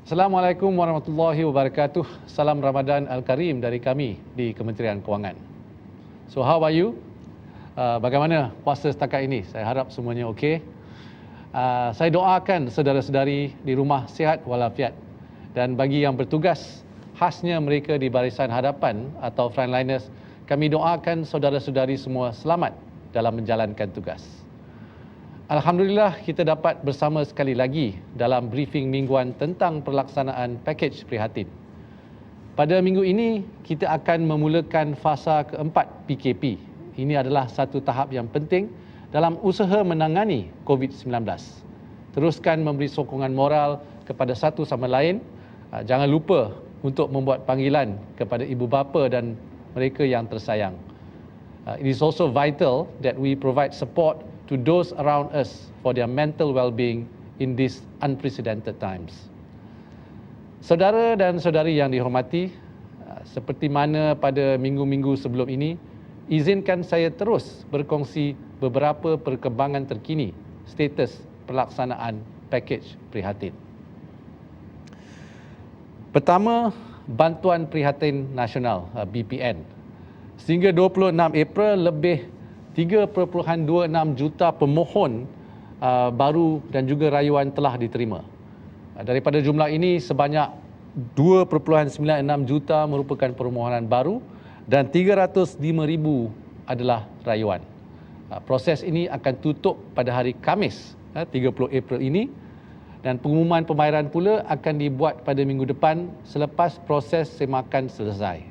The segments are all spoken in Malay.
Assalamualaikum warahmatullahi wabarakatuh. Salam Ramadan Al-Karim dari kami di Kementerian Kewangan. So how are you? Bagaimana puasa setakat ini? Saya harap semuanya okey. Saya doakan saudara-saudari di rumah sihat walafiat, dan bagi yang bertugas, khasnya mereka di barisan hadapan atau frontliners, kami doakan saudara-saudari semua selamat dalam menjalankan tugas. Alhamdulillah, kita dapat bersama sekali lagi dalam briefing mingguan tentang pelaksanaan pakej prihatin. Pada minggu ini, kita akan memulakan fasa keempat PKP. Ini adalah satu tahap yang penting dalam usaha menangani COVID-19. Teruskan memberi sokongan moral kepada satu sama lain. Jangan lupa untuk membuat panggilan kepada ibu bapa dan mereka yang tersayang. It is also vital that we provide support to those around us for their mental well-being in these unprecedented times. Saudara dan saudari yang dihormati, seperti mana pada minggu-minggu sebelum ini, izinkan saya terus berkongsi beberapa perkembangan terkini status pelaksanaan pakej prihatin. Pertama, Bantuan Prihatin Nasional BPN. Sehingga 26 April, lebih 3.26 juta pemohon baru dan juga rayuan telah diterima. Daripada jumlah ini, sebanyak 2.96 juta merupakan permohonan baru dan 305,000 adalah rayuan. Proses ini akan tutup pada hari Khamis, 30 April ini, dan pengumuman pembayaran pula akan dibuat pada minggu depan selepas proses semakan selesai.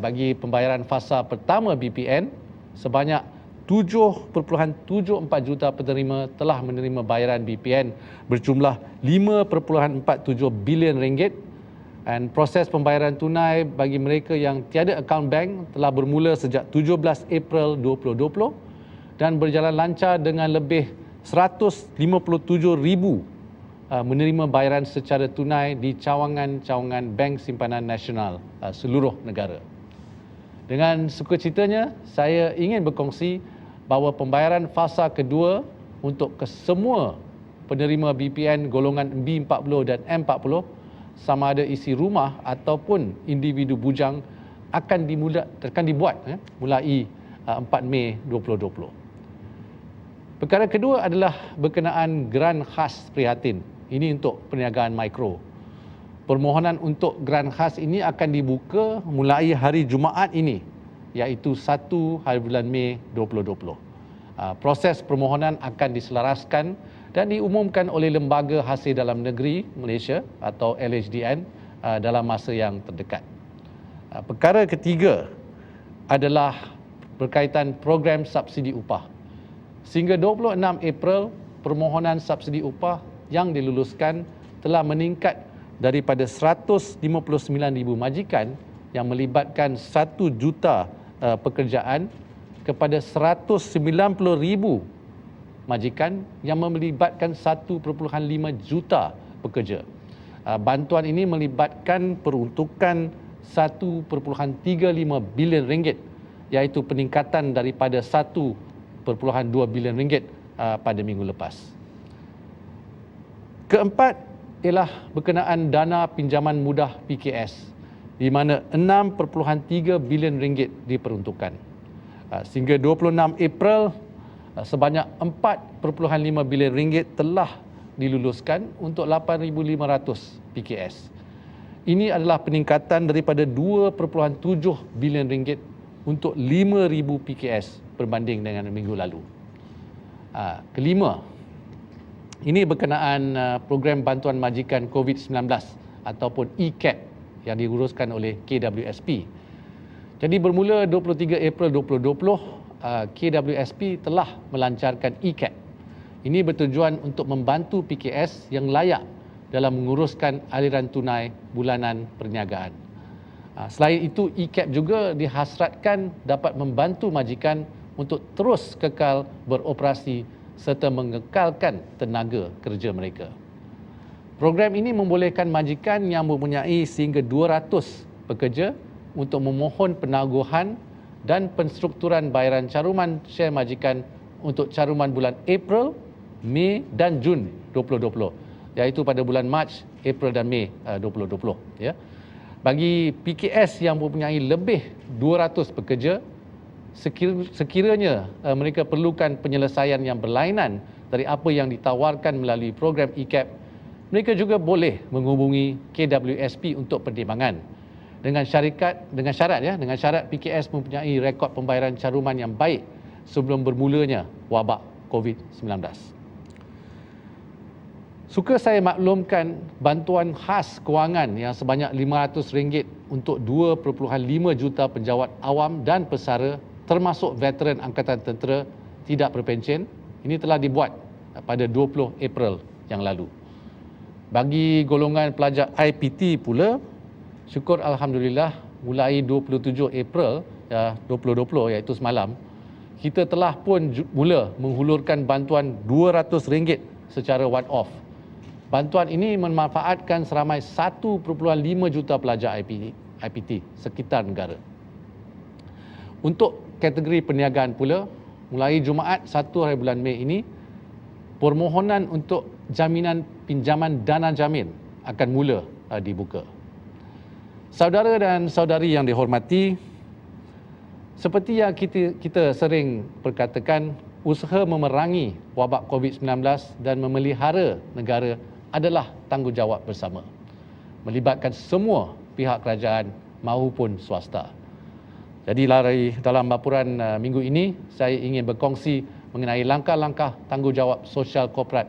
Bagi pembayaran fasa pertama BPN, sebanyak 7.74 juta penerima telah menerima bayaran BPN berjumlah 5.47 bilion ringgit, dan proses pembayaran tunai bagi mereka yang tiada akaun bank telah bermula sejak 17 April 2020 dan berjalan lancar dengan lebih 157,000 menerima bayaran secara tunai di cawangan-cawangan Bank Simpanan Nasional seluruh negara. Dengan sukacitanya, saya ingin berkongsi bahawa pembayaran fasa kedua untuk kesemua penerima BPN golongan B40 dan M40, sama ada isi rumah ataupun individu bujang, akan dibuat mulai 4 Mei 2020. Perkara kedua adalah berkenaan geran khas prihatin. Ini untuk perniagaan mikro. Permohonan untuk geran khas ini akan dibuka mulai hari Jumaat ini, iaitu 1 hari bulan Mei 2020. Proses permohonan akan diselaraskan dan diumumkan oleh Lembaga Hasil Dalam Negeri Malaysia atau LHDN dalam masa yang terdekat. Perkara ketiga adalah berkaitan program subsidi upah. Sehingga 26 April, permohonan subsidi upah yang diluluskan telah meningkat daripada 159,000 majikan yang melibatkan 1 juta pekerjaan kepada 190,000 majikan yang melibatkan 1.5 juta pekerja. Bantuan ini melibatkan peruntukan 1.35 bilion ringgit, iaitu peningkatan daripada 1.2 bilion ringgit pada minggu lepas. Keempat ialah berkenaan dana pinjaman mudah PKS, di mana 6.3 bilion ringgit diperuntukkan. Sehingga 26 April, sebanyak 4.5 bilion ringgit telah diluluskan untuk 8,500 PKS. Ini adalah peningkatan daripada 2.7 bilion ringgit untuk 5,000 PKS berbanding dengan minggu lalu. Kelima, ini berkenaan program bantuan majikan COVID-19 ataupun ECAP yang diuruskan oleh KWSP. Jadi bermula 23 April 2020, KWSP telah melancarkan ECAP. Ini bertujuan untuk membantu PKS yang layak dalam menguruskan aliran tunai bulanan perniagaan. Selain itu, ECAP juga dihasratkan dapat membantu majikan untuk terus kekal beroperasi serta mengekalkan tenaga kerja mereka. Program ini membolehkan majikan yang mempunyai sehingga 200 pekerja untuk memohon penaguhan dan penstrukturan bayaran caruman share majikan untuk caruman bulan April, Mei dan Jun 2020 iaitu pada bulan Mac, April dan Mei 2020. Ya. Bagi PKS yang mempunyai lebih 200 pekerja, sekiranya mereka perlukan penyelesaian yang berlainan dari apa yang ditawarkan melalui program ECAP, mereka juga boleh menghubungi KWSP untuk pertimbangan. Dengan syarat PKS mempunyai rekod pembayaran caruman yang baik sebelum bermulanya wabak COVID-19. Suka saya maklumkan bantuan khas kewangan yang sebanyak RM500 untuk 2.5 juta penjawat awam dan pesara termasuk veteran Angkatan Tentera tidak berpencen. Ini telah dibuat pada 20 April yang lalu. Bagi golongan pelajar IPT pula, syukur Alhamdulillah mulai 27 April 2020 iaitu semalam, kita telah pun mula menghulurkan bantuan RM200 secara one-off. Bantuan ini memanfaatkan seramai 1.5 juta pelajar IPT sekitar negara. Untuk kategori perniagaan pula, mulai Jumaat 1 hari bulan Mei ini, permohonan untuk jaminan pinjaman dana jamin akan mula dibuka. Saudara dan saudari yang dihormati, seperti yang kita sering perkatakan, usaha memerangi wabak COVID-19 dan memelihara negara adalah tanggungjawab bersama, melibatkan semua pihak kerajaan maupun swasta. Jadi dalam laporan minggu ini, saya ingin berkongsi mengenai langkah-langkah tanggungjawab sosial korporat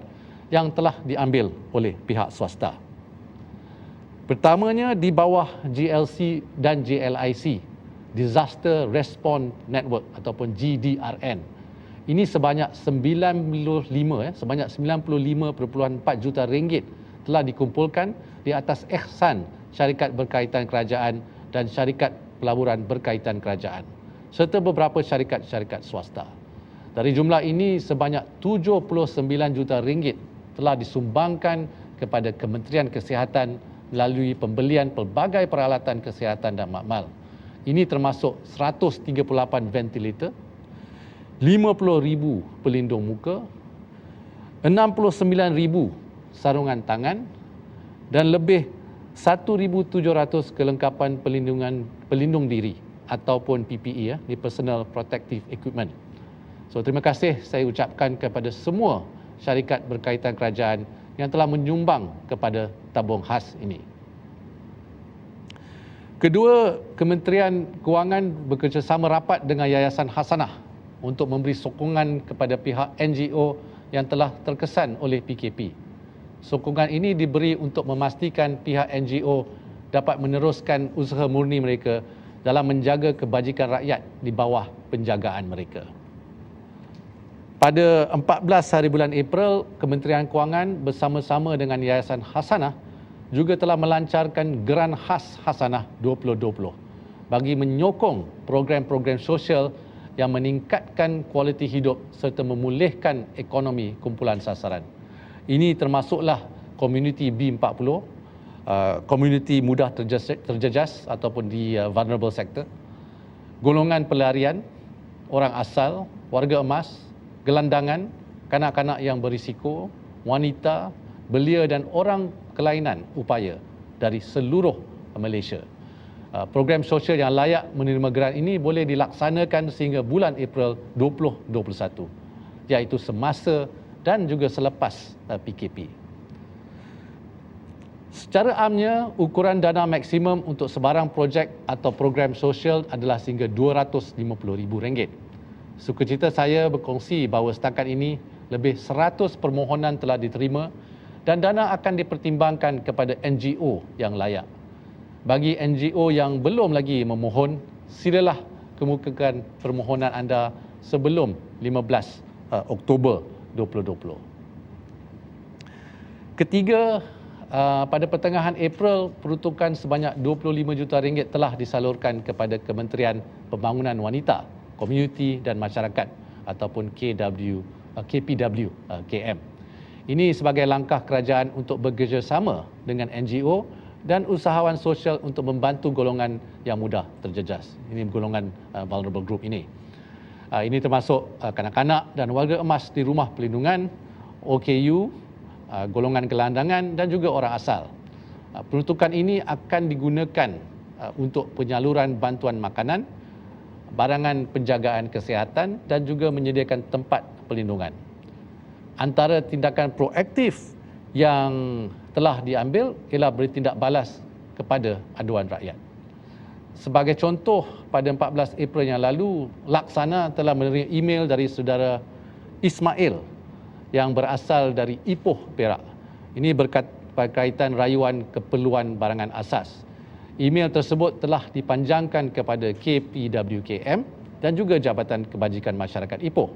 yang telah diambil oleh pihak swasta. Pertamanya di bawah GLC dan JLIC, Disaster Response Network ataupun GDRN. Ini sebanyak 95 juta ringgit telah dikumpulkan di atas ihsan syarikat berkaitan kerajaan dan syarikat pelaburan berkaitan kerajaan serta beberapa syarikat-syarikat swasta. Dari jumlah ini, sebanyak 79 juta ringgit telah disumbangkan kepada Kementerian Kesihatan melalui pembelian pelbagai peralatan kesihatan dan makmal. Ini termasuk 138 ventilator, 50,000 pelindung muka, 69,000 sarungan tangan dan lebih 1,700 kelengkapan pelindung diri ataupun PPE, ni Personal Protective Equipment. So terima kasih saya ucapkan kepada semua syarikat berkaitan kerajaan yang telah menyumbang kepada tabung khas ini. Kedua, Kementerian Kewangan bekerjasama rapat dengan Yayasan Hasanah untuk memberi sokongan kepada pihak NGO yang telah terkesan oleh PKP. Sokongan ini diberi untuk memastikan pihak NGO dapat meneruskan usaha murni mereka dalam menjaga kebajikan rakyat di bawah penjagaan mereka. Pada 14 hari bulan April, Kementerian Kewangan bersama-sama dengan Yayasan Hasanah juga telah melancarkan Geran Khas Hasanah 2020 bagi menyokong program-program sosial yang meningkatkan kualiti hidup serta memulihkan ekonomi kumpulan sasaran. Ini termasuklah komuniti B40, komuniti mudah terjejas ataupun di vulnerable sector, golongan pelarian, orang asal, warga emas, gelandangan, kanak-kanak yang berisiko, wanita, belia dan orang kelainan upaya dari seluruh Malaysia. Program sosial yang layak menerima geran ini boleh dilaksanakan sehingga bulan April 2021, iaitu semasa dan juga selepas PKP. Secara amnya, ukuran dana maksimum untuk sebarang projek atau program sosial adalah sehingga RM250,000. Sukacita saya berkongsi bahawa setakat ini lebih 100 permohonan telah diterima dan dana akan dipertimbangkan kepada NGO yang layak. Bagi NGO yang belum lagi memohon, silalah kemukakan permohonan anda sebelum 15 Oktober 2020. Ketiga, pada pertengahan April, peruntukan sebanyak RM25 juta telah disalurkan kepada Kementerian Pembangunan Wanita, Komuniti dan Masyarakat ataupun KPW KM. Ini sebagai langkah kerajaan untuk bekerjasama dengan NGO dan usahawan sosial untuk membantu golongan yang mudah terjejas. Ini golongan vulnerable group ini. Ini termasuk kanak-kanak dan warga emas di rumah perlindungan, OKU, golongan gelandangan dan juga orang asal. Peruntukan ini akan digunakan untuk penyaluran bantuan makanan, barangan penjagaan kesihatan dan juga menyediakan tempat perlindungan. Antara tindakan proaktif yang telah diambil ialah bertindak balas kepada aduan rakyat. Sebagai contoh, pada 14 April yang lalu, Laksana telah menerima email dari saudara Ismail yang berasal dari Ipoh, Perak. Ini berkaitan rayuan keperluan barangan asas. Email tersebut telah dipanjangkan kepada KPWKM dan juga Jabatan Kebajikan Masyarakat Ipoh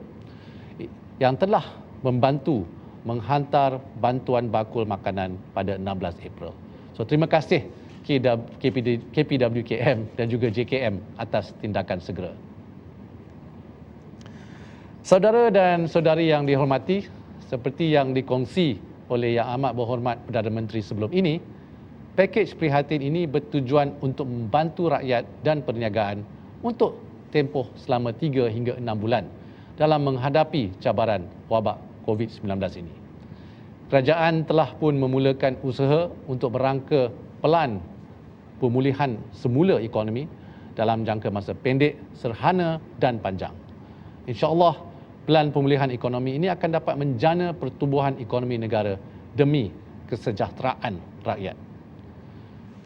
yang telah membantu menghantar bantuan bakul makanan pada 16 April. So terima kasih KPWKM dan juga JKM atas tindakan segera. Saudara dan saudari yang dihormati, seperti yang dikongsi oleh Yang Amat Berhormat Perdana Menteri sebelum ini, pakej prihatin ini bertujuan untuk membantu rakyat dan perniagaan untuk tempoh selama 3 hingga 6 bulan dalam menghadapi cabaran wabak COVID-19 ini. Kerajaan telah pun memulakan usaha untuk berangka pelan pemulihan semula ekonomi dalam jangka masa pendek, serhana dan panjang. InsyaAllah, pelan pemulihan ekonomi ini akan dapat menjana pertumbuhan ekonomi negara demi kesejahteraan rakyat.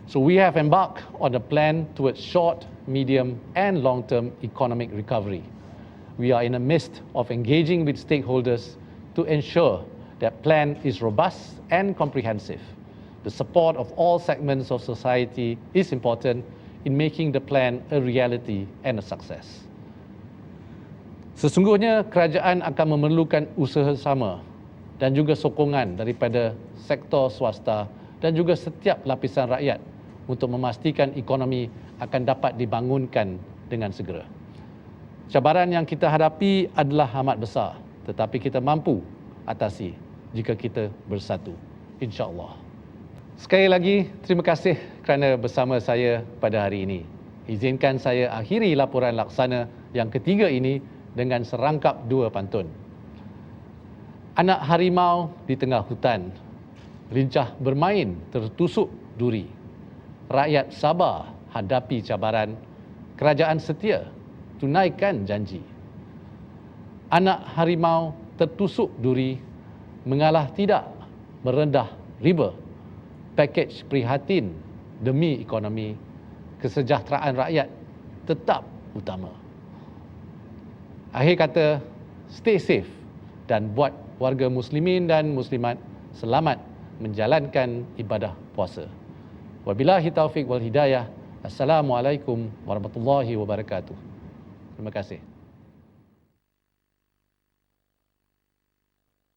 So we have embarked on a plan towards short, medium and long-term economic recovery. We are in the midst of engaging with stakeholders to ensure that plan is robust and comprehensive. The support of all segments of society is important in making the plan a reality and a success. Sesungguhnya kerajaan akan memerlukan usaha sama dan juga sokongan daripada sektor swasta dan juga setiap lapisan rakyat untuk memastikan ekonomi akan dapat dibangunkan dengan segera. Cabaran yang kita hadapi adalah amat besar, tetapi kita mampu atasi jika kita bersatu, insya-Allah. Sekali lagi, terima kasih kerana bersama saya pada hari ini. Izinkan saya akhiri laporan laksana yang ketiga ini dengan serangkap dua pantun. Anak harimau di tengah hutan, lincah bermain tertusuk duri. Rakyat sabar hadapi cabaran, kerajaan setia tunaikan janji. Anak harimau tertusuk duri, mengalah tidak, merendah riba. Pakej prihatin demi ekonomi, kesejahteraan rakyat tetap utama. Akhir kata, stay safe dan buat warga muslimin dan muslimat selamat menjalankan ibadah puasa. Wabillahi taufiq wal hidayah. Assalamualaikum warahmatullahi wabarakatuh. Terima kasih.